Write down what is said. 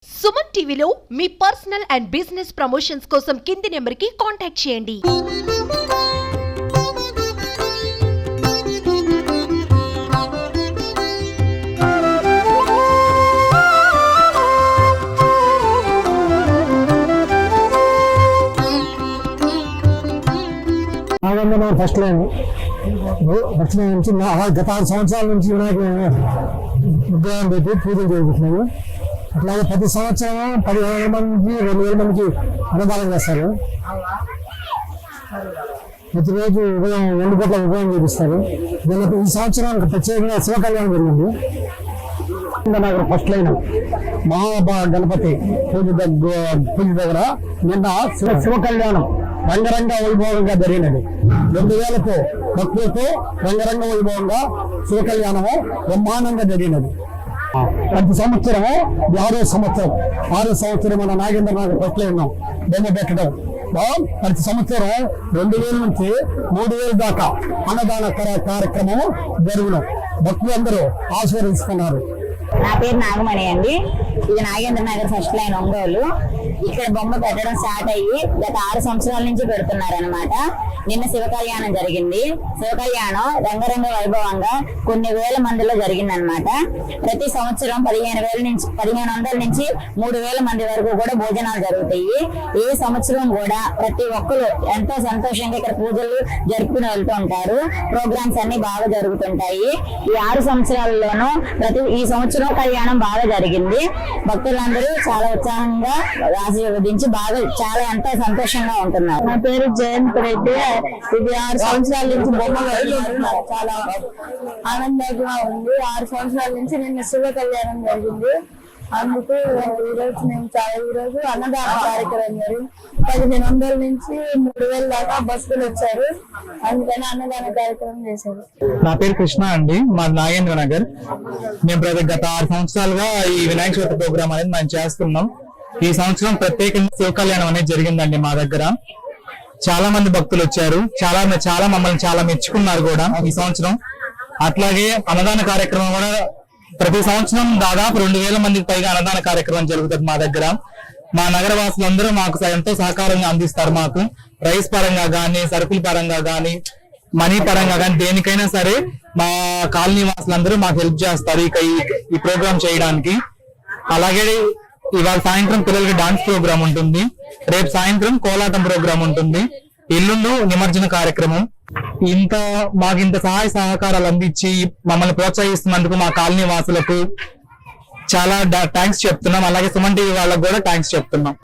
సుమన్ టీవీలో మీ personal and business promotions కోసం కింది నెంబర్కి కాంటాక్ట్ చేయండి. ఫస్ట్ లైన్ నుంచి గత 6 సంవత్సరాల నుంచి వినాయక విగ్రహం పెట్టి పూజలు చేయించుకున్నాము. అట్లాగే ప్రతి సంవత్సరం 10,000 మందికి 2,000 మందికి అన్నదానం చేస్తారు. ప్రతిరోజు ఉదయం 2 గంటల ఉదయం చేపిస్తారు. ఈ సంవత్సరం ప్రత్యేకంగా శివ కళ్యాణం జరిగింది. నాకు ఫస్ట్ లైన్ మహా గణపతి పూజ దగ్గర నిన్న శివ కళ్యాణం రంగరంగ వైభవంగా జరిగినది. 2,000కు భక్తులతో రంగరంగ వైభవంగా శివ కళ్యాణము బ్రహ్మాండంగా జరిగినది. ప్రతి సంవత్సరము 6వ సంవత్సరం మన నాగేంద్రనాథ్ ఫస్ట్ లైన్ బొమ్మ పెట్టడం. ప్రతి సంవత్సరం 2,000 నుంచి 3,000 దాకా అన్నదాన కార్యక్రమం జరుగును. భక్తులందరూ ఆశీర్వదిస్తున్నారు. నా పేరు నాగమణి అండి. ఇది నాగేంద్ర నగర్ ఫస్ట్ లైన్ ఒంగోలు. ఇక్కడ బొమ్మ పెట్టడం స్టార్ట్ అయ్యి గత 6 సంవత్సరాల నుంచి పెడుతున్నారనమాట. నిన్న శివ కళ్యాణం జరిగింది. శివ కళ్యాణం రంగరంగ వైభవంగా కొన్ని వేల మందిలో జరిగిందనమాట. ప్రతి సంవత్సరం 1,500 నుంచి 3,000 మంది వరకు కూడా భోజనాలు జరుగుతాయి. ఏ సంవత్సరం కూడా ప్రతి ఒక్కరు ఎంతో సంతోషంగా ఇక్కడ పూజలు జరుపుకుని వెళ్తూ ఉంటారు. ప్రోగ్రామ్స్ అన్ని బాగా జరుగుతుంటాయి. ఈ 6 సంవత్సరాల్లోనూ ఈ సంవత్సరం కళ్యాణం బాగా జరిగింది. భక్తులందరూ చాలా ఉత్సాహంగా ఆశీర్వదించి బాగా చాలా ఎంతో సంతోషంగా ఉంటున్నారు. నా పేరు జయంత్ రెడ్డి. ఇది 6 సంవత్సరాల నుంచి బొమ్మ చాలా ఆనందంగా ఉంది. 6 సంవత్సరాల నుంచి నిన్న శివ కళ్యాణం జరిగింది. అందుకు ఈరోజు అన్నదాన కార్యక్రమం జరిగింది. 1,500 నుంచి 3,000 దాకా బస్సులు వచ్చారు. అందుకని అన్నదాన కార్యక్రమం చేశారు. నా పేరు కృష్ణ అండి. మా నాగేంద్ర నగర్. మేము గత 6 సంవత్సరాలుగా ఈ వినాయక చవితి ప్రోగ్రామ్ అనేది మనం చేస్తున్నాం. ఈ సంవత్సరం ప్రత్యేకంగా శివ కళ్యాణం అనేది జరిగిందండి మా దగ్గర. చాలా మంది భక్తులు వచ్చారు. చాలా మమ్మల్ని చాలా మెచ్చుకున్నారు కూడా ఈ సంవత్సరం. అట్లాగే అన్నదాన కార్యక్రమం కూడా ప్రతి సంవత్సరం దాదాపు 2,000 మందికి పైగా అన్నదాన కార్యక్రమం జరుగుతుంది మా దగ్గర. మా నగర వాసులందరూ మాకు ఎంతో సహకారంగా అందిస్తారు. మాకు రైస్ పరంగా గానీ, సరుకుల పరంగా గానీ, మనీ పరంగా గానీ, దేనికైనా సరే మా కాలనీ వాసులందరూ మాకు హెల్ప్ చేస్తారు ఈ ప్రోగ్రామ్ చేయడానికి. అలాగే ఇవాళ సాయంత్రం పిల్లలకి డాన్స్ ప్రోగ్రామ్ ఉంటుంది. రేపు సాయంత్రం కోలాటం ప్రోగ్రామ్ ఉంటుంది. ఎల్లుండు నిమజ్జన కార్యక్రమం. మాకు ఇంత సహాయ సహకారాలు అందించి మమ్మల్ని ప్రోత్సహిస్తున్నందుకు మా కాలనీ వాసులకు చాలా థ్యాంక్స్ చెప్తున్నాం. అలాగే సుమన్ టీవీ వాళ్ళకు కూడా థ్యాంక్స్ చెప్తున్నాం.